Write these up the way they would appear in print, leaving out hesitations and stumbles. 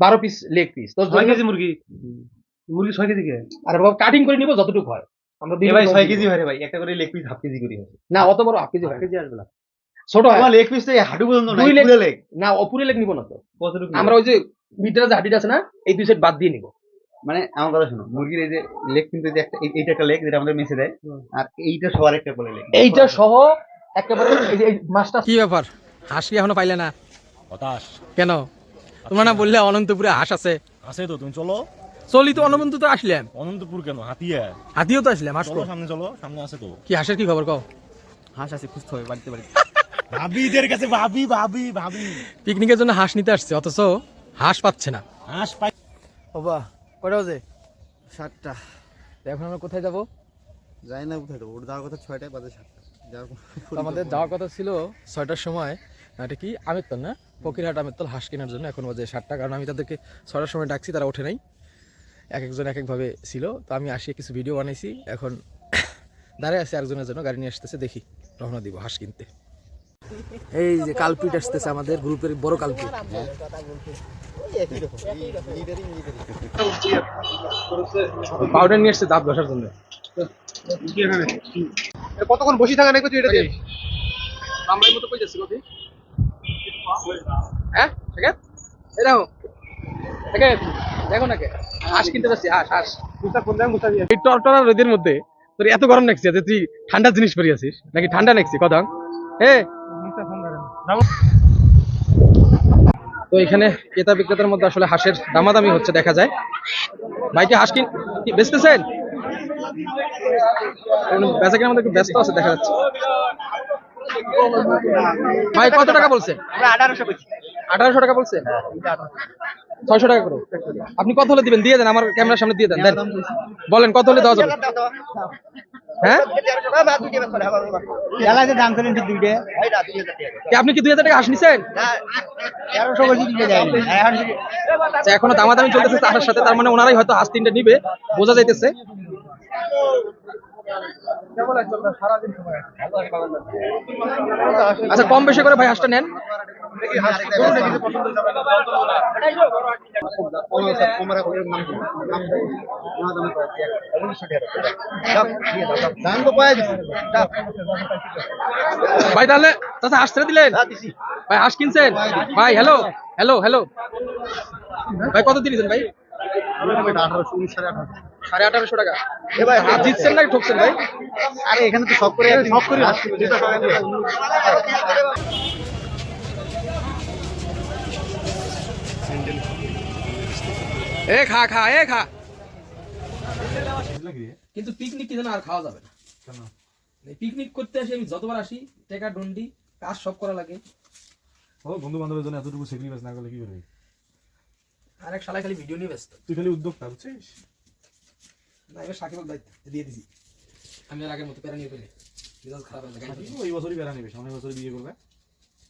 12 piece leg piece. তো 6 KG মুরগি 6 KG কে? আরে বাবা কাটিং করে নিব যতটুকু হয়। আমরা এ ভাই 6 কেজি হয় রে ভাই, একটা করে লেগ পিস হাফ কেজি করে হয়। না অত বড় হাফ কেজি হয়। হাফ কেজি আসবে না। ছোট হয়। তোমার লেগ পিস তো হাঁটু পর্যন্ত না, দুই লেগ, পুরো লেগ। না পুরো লেগ নিব না তো। কতটুকু? আমরা ওই যে ভিতরে যে হাড়িটা আছে না, এই দুই সাইড বাদ দিয়ে নিব। মানে আমার কথা শোনো, মুরগির এই যে লেগ কিন্তু যে একটা এইটা একটা লেগ যেটা আমাদের মেসে দেয়, আর এইটা সবার একটা করে লেগ। এইটা সহ একেবারে এই মাছটা। কি ব্যাপার, হাঁস কি এখনো পাইলে না? হতাশ কেন? তোমরা না বললে অনন্তপুরে হাঁস আছে? আছে তো, তুমি চলো। চলি তো, অনন্তপুর তো আসলাম। অনন্তপুর কেন, হাতিয়া হাতিও তো আসলাম, হাঁস চলো, কো? সামনে চলো, সামনে আছে তো। কি হাঁসের কি খবর কও? হাঁস আছে, খুঁজতে হবে বাড়িতে বাড়িতে। ভাবিদের কাছে ভাবি ভাবি ভাবি পিকনিকের জন্য হাঁস নিতে আসছে, অথচ হাঁস পাচ্ছে না। হাঁস পাই। বাবা কটা বাজে? 7টা। এখন আমরা কোথায় যাবো? যাই না কোথায়, ওর যাওয়ার কথা 6টায় বাজে 7টা। আমাদের যাওয়ার কথা ছিল 6টার সময়। এটা কি আমেরতল না, ফকিরহাট আমেরতল হাঁস কেনার জন্য। এখন বাজে 7টা, কারণ আমি তাদেরকে 6টার সময় ডাকছি, তারা ওঠে নাই। এক একজন এক একভাবে ছিল, তো আমি আসি কিছু ভিডিও বানাইছি। এখন দাঁড়ায় আছে একজনের জন্য, গাড়ি নিয়ে আসতেছে, দেখি রওনা দিব হাঁস কিনতে। এই যে কালপিট আসতেছে, আমাদের গ্রুপের বড় কালপিট। পাউডার নিয়ে আসছে দাঁত ঘষার জন্য। কতক্ষণ বসে থাকা নাই তুই এটা দিয়ে? আমরাই মতো কই যাচ্ছি কফি? হ্যাঁ ঠিক আছে, এই দেখো ঠিক আছে, দেখো নাকি হাঁস কিনতে যাচ্ছি। হাঁস হাঁস এই টরটরা রোদের মধ্যে তোর এত গরম লাগছে যে তুই ঠান্ডা জিনিস পরে আছিস নাকি? ঠান্ডা লাগছে কথা। তো এখানে ক্রেতা বিক্রেতার মধ্যে আসলে হাঁসের দামাদামি হচ্ছে দেখা যায়। ভাইকে হাঁস কি বেচতেছেন? বেচা কেনার মধ্যে একটু ব্যস্ত আছে দেখা যাচ্ছে। ভাই কত টাকা বলছে? 1800 টাকা বলছে। 600 টাকা করে। আপনি কত হলে দিবেন? দিয়ে দেন, আমার ক্যামেরার সামনে দিয়ে দেন। দেন, বলেন কত হলে দেওয়া যাবে? হ্যাঁ দাম করেন দুইটা। আপনি কি 2000 টাকা হাঁস নিছেন? 1300 কেজি দিতে যায়নি। আচ্ছা, এখনো দামাদামি চলতেছে হাঁসের সাথে, তার মানে ওনারাই হয়তো হাঁস 3টা নিবে, বোঝা যাইতেছে। আচ্ছা কম বেশি করে ভাই হাঁসটা নেন। ভাই তাহলে চাচা হাঁস ছেড়ে দিলেন? ভাই হাঁস কিনছেন? ভাই হ্যালো হ্যালো হ্যালো ভাই কত দিলেন ভাই? 1850 টাকা। হাত জিতছেন নাকি ঠকছেন ভাই? আরে এখানে তো সব করে এ খা খা এ খা। কিন্তু পিকনিক কি জানো আর খাওয়া যাবে না। পিকনিক করতে আসি আমি যতবার আসি, টেকা ডন্ডি কাজ সব করা লাগে। ও বন্ধু বান্ধবের জন্য এতটুকু স্যাক্রিফাইস না করলে কি করবি? আরেক শালা খালি ভিডিও নিয়ে ব্যস্ত। তুই খালি উদ্যোক্তা, বুঝছিস? না এবার সাকিবের দায়িত্ব দিয়ে দিছি। আমি আর আগের মতো প্যারা নিয়ে পেলে মেজাজ খারাপ হয়ে যায়। সাকিব এই বছরই বেড়া নিবে, সামনের বছর বিয়ে করবে।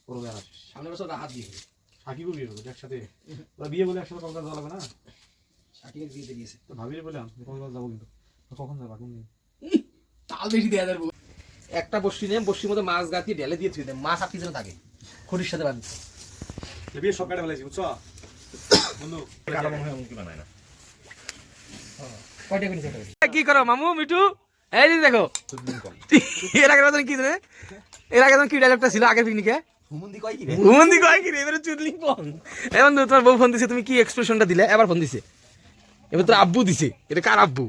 ওরও বেড়া শেষ। সামনের বছর হাত দিয়ে দেবে। সাকিবও বিয়ে করবে একসাথে। ওরা বিয়ে বলে একসাথে কলকাতা যাওয়া লাগবে না? সাকিবের বিয়েতে দিয়েছে। তো ভাবিরে বললাম কলকাতা যাবো, কিন্তু কখন যাবা? কোন দিন? তাল বেশি দেয়া যাবে। একটা বসি নিয়ে বসির মধ্যে মাছ গাঁথিয়ে ঢেলে দিয়ে থুই দেয়, মাছ আপনি যেন থাকে খড়ির সাথে বাঁধি। বিয়ে সব কাটে ফেলাইছি, বুঝছো বন্ধু? কাটা মনে হয় এমন কি বানায় না। কি করো মামু মিঠু? এই যে দেখো এর আগের কি জানে, এর আগে কি ডায়লগটা ছিল আগের পিকনিকে? হুমন্দি কয় কি রে? এবারে চুদলিং ফোন। এই বন্ধু তোমার বউ ফোন দিছে, তুমি কি এক্সপ্রেশনটা দিলে? এবার ফোন দিছে, এবার তোর আব্বু দিছে। এটা কার আব্বু?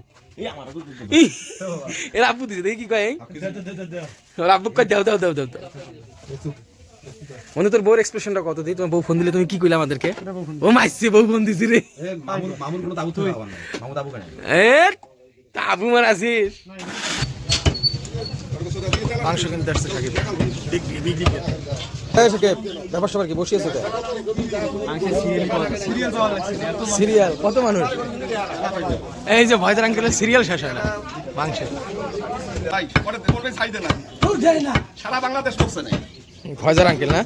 এর আব্বু দিছে, দেখি কি কয়। ওর আব্বু কয় দাও দাও দাও দাও। বন্ধু তোর বউর এক্সপ্রেশনটা কত দিই? তোমার বউ ফোন দিলে তুমি কি কইলে আমাদেরকে? ও মাইছে বউ ফোন দিছি রে। মামুর কোনো তাবু তো মামু তাবু কেন? এ তাবু মার আসিস। মাংস কিনতে আসছে সাকিব। ব্যাপার সবার কি বসিয়েছে? সিরিয়াল কত মানুষ? এই যে ভয়দার আঙ্কেলের সিরিয়াল শেষ হয় না মাংসের। সারা বাংলাদেশ করছে না ভয়দার আঙ্কেল না?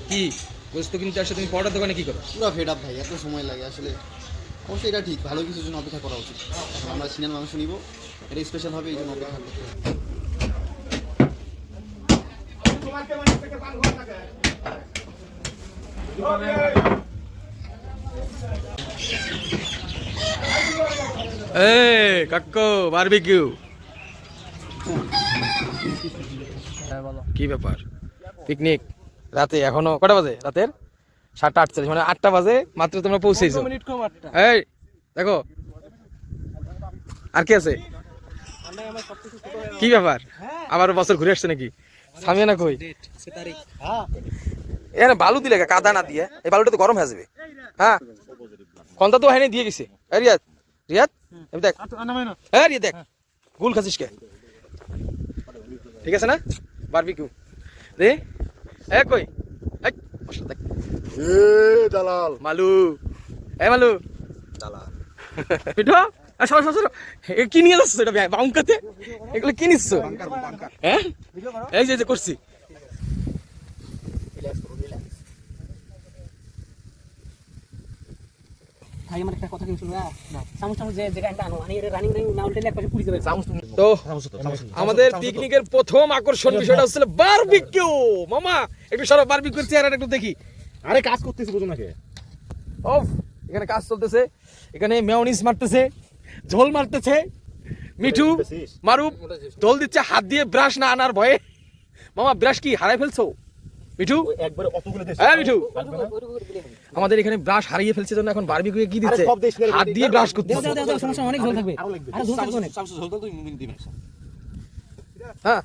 কি বস্তু কিনতে আসে তুমি? পড়ার দোকানে কি করো? পুরো ফেড আপ ভাই, এত সময় লাগে আসলে। অবশ্যই এটা ঠিক, ভালো কিছুর জন্য অপেক্ষা করা উচিত। এখন আমরা সিনার মাংস নিব, এটা স্পেশাল হবে, এই জন্য অপেক্ষা করতে হবে। এই কাকু বারবিকিউ কি ব্যাপার? পিকনিক রাতে, এখনো কটা বাজে? রাতের 7:48, মানে 8টা বাজে মাত্র তোমরা পৌঁছেছো। এই দেখো আর কি আছে? কি ব্যাপার? আবার বছর ঘুরে আসছে নাকি? সামিয়ানা কই? এর বালু দিলে কাদা না দিয়ে, এই বালুটা তো গরম হয়ে যাবে। হ্যাঁ কন্তা তো হয়নি, দিয়ে গেছে। এই রিয়াদ, রিয়াদ এই দেখ, এই রিয়াদ দেখ, গুল খাচ্ছিস কে? ঠিক আছে না? বারবিকিউ রে এ কই? এই বসে দেখ, এ দালাল মালু, এই মালু দালাল পিঠো। সর সর সর, এ কি নিয়ে যাচ্ছ? এটা বাউঙ্কাতে এগুলো কি নিচ্ছ? হ্যাঁ এই যে করছি। ভাই আমার একটা কথা কিন্তু শুনবা, চামচ যে জায়গাটা আনো আনি এর রানিং না উল্টে একপাশে পুড়ে যাবে। তো আমাদের পিকনিকের প্রথম আকর্ষণ বিষয়টা হচ্ছে বারবিকিউ। মামা একটু সরো, বারবিকিউর চেহারাটা একটু দেখি। আরে কাজ করতেছি বুঝো নাকি? ওফ, এখানে কাজ চলতেছে, এখানে মেয়োনিজ মারতেছে, ঝোল মারতেছে, মিঠু মারুপ ঝোল দিচ্ছে হাত দিয়ে, ব্রাশ না আনার ভয়ে। মামা ব্রাশ কি হারাই ফেলছো মিঠু? একবারে অতগুলো দেশ হ্যাঁ মিঠু, আমাদের এখানে ব্রাশ হারিয়ে ফেলছে জন্য এখন বারবিকিউ কি দিচ্ছে? হাত দিয়ে ব্রাশ করতেছে। সমস্যা, অনেক ঝোল থাকবে, আর ঝোল থাকবে অনেক। হ্যাঁ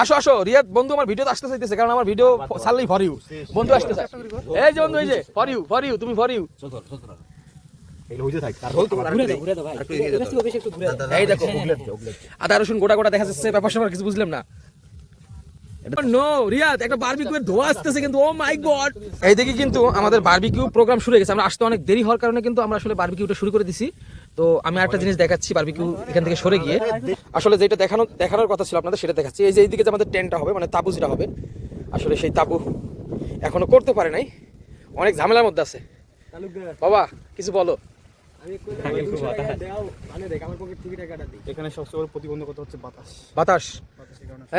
আসো আসো রিয়াদ বন্ধু, আমার ভিডিও আসতে চাইতেছে, কারণ আমার ভিডিও ছাড়লেই ফর ইউ বন্ধু আসতে চায়। এই যে বন্ধু, এই যে ফর ইউ, ফর ইউ, তুমি ফর ইউ। এগুলো হইতে থাক আর ঘুরে দাও ভাই, বেশি বেশি একটু ঘুরে দাও। এই দেখো আদা রসুন গোটা গোটা দেখা যাচ্ছে, ব্যাপার স্যাপার কিছু বুঝলাম না। নো রিয়াদ, একটা বারবিকিউ এর ধোঁয়া আসতেছে কিন্তু, ও মাই গড। এইদিকে কিন্তু আমাদের বারবিকিউ প্রোগ্রাম শুরু হয়ে গেছে। আমরা আসতে অনেক দেরি হওয়ার কারণে কিন্তু আমরা আসলে বারবিকিউটা শুরু করে দিছি। তো আমি একটা জিনিস দেখাচ্ছি, বারবিকিউ এখান থেকে সরে গিয়ে আসলে যেটা দেখানোর কথা ছিল আপনাদের, সেটা দেখাচ্ছি। এই যে এইদিকে যে আমাদের টেন্টটা হবে, মানে তাবু যেটা হবে, আসলে সেই তাবু এখনো করতে পারে নাই, অনেক ঝামেলার মধ্যে আছে। বাবা কিছু বলো। এখানে সবচেয়ে বড় প্রতিবন্ধকতা হচ্ছে বাতাস। বাতাস,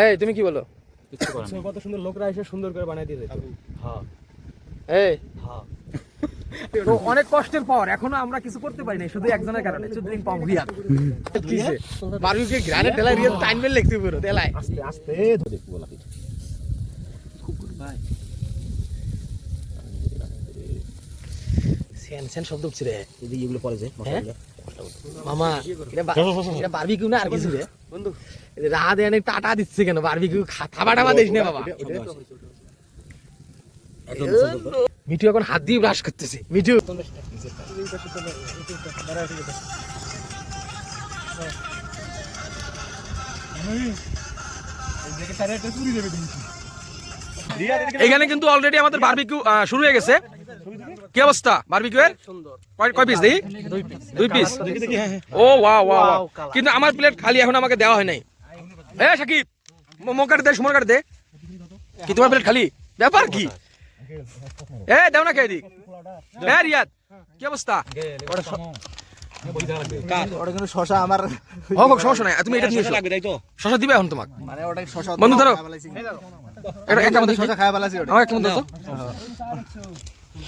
এই তুমি কি বলো? কত সুন্দর লোকরা এসে সুন্দর করে বানাই দিয়ে যেত। হ্যাঁ এই তো অনেক কষ্টের পর এখনো আমরা কিছু করতে পারি নাই, শুধু একজনের কারণে, চুদ্রিং পং রিয়াদ। কিসে বারবিকিউ গ্রানেড তেলা রিয়াদ টাইমবেল লিখতে পুরো তেলায়। আস্তে আস্তে দেখো বলা কি সেন সেন শব্দ উঠছে রে। এদিকে এগুলো পড়ে যায় মামা এটা বারবিকিউ না আর কিছু রে বন্ধু। এই রাত এনে টাটা দিচ্ছে কেন? বারবিকিউ খাবা টাবা দিস না বাবা। মিঠু এখন হাত দিয়ে ব্রাশ করতেছে। মিঠু এখানে কিন্তু অলরেডি আমাদের বারবিকিউ শুরু হয়ে গেছে। কি অবস্থা বারবিকিউ এর? কয় পিস দেখি? 2 পিস। ও ওয়াও ওয়াও, কিন্তু আমার প্লেট খালি, এখন আমাকে দেওয়া হয় নাই। এ সাকিব মোকাট দে, সুমর কাট দে। কি তোমার প্লেট খালি? ব্যাপার কি? এ দাও না, কে দিক? এ রিয়াদ কি অবস্থা? শশা আমার হোক সমস্যা নাই, তুমি এটা নিয়ে এসো। শশা দিবে এখন তোমাকে? মানে ওটা শশা বন্ধু ধরো, এটা একটা মধ্যে শশা খাওয়া বালাছি ওটা। আমার একটা মধ্যে দাও।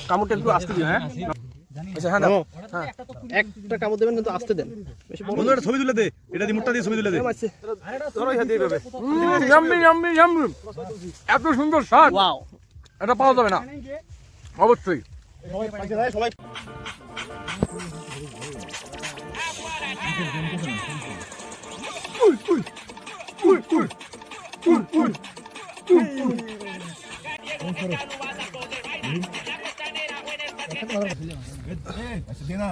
কামড়টা একটু আস্তে দিও। হ্যাঁ আচ্ছা হ্যাঁ দাও। হ্যাঁ একটা কামড় দেবেন কিন্তু আস্তে দেন। বন্ধু একটা ছবি তুলে দে, এটা দিয়ে মুখটা দিয়ে ছবি তুলে দে। ধরো ইহা দিয়ে দেবে। ইয়াম্মি ইয়াম্মি ইয়াম্মি, এত সুন্দর স্বাদ এটা পাওয়া যাবে না অবশ্যই। সবাই দে না,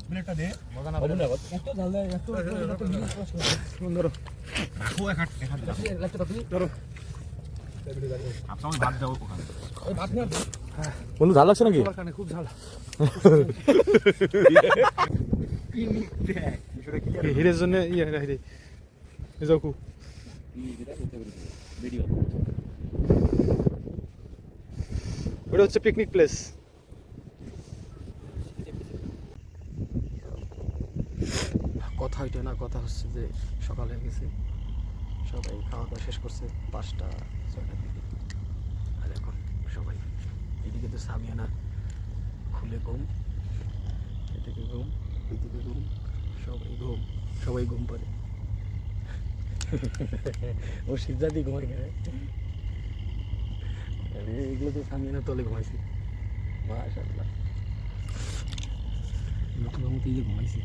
প্লেটটা দে। বন্ধু ঝাল লাগছে নাকি? খুব ঝাল। হিরের জন্য ওটা হচ্ছে পিকনিক প্লেস। কথা হইতো না, কথা হচ্ছে যে সকাল হয়ে গেছে, সবাই খাওয়া দাওয়া শেষ করছে 5টা 6টার দিকে। আর এখন সবাই এদিকে তো সামিয়ানা খুলে ঘুম, এদিকে ঘুম, এদিকে ঘুম, সবাই ঘুম পারে। ও সিদ্ধাদি ঘুমাই গেলে এগুলো তো সামিয়ানা তলে ঘুমাইছি। মাশাআল্লাহ, নতুন ঘুমতে ঘুমাইছি।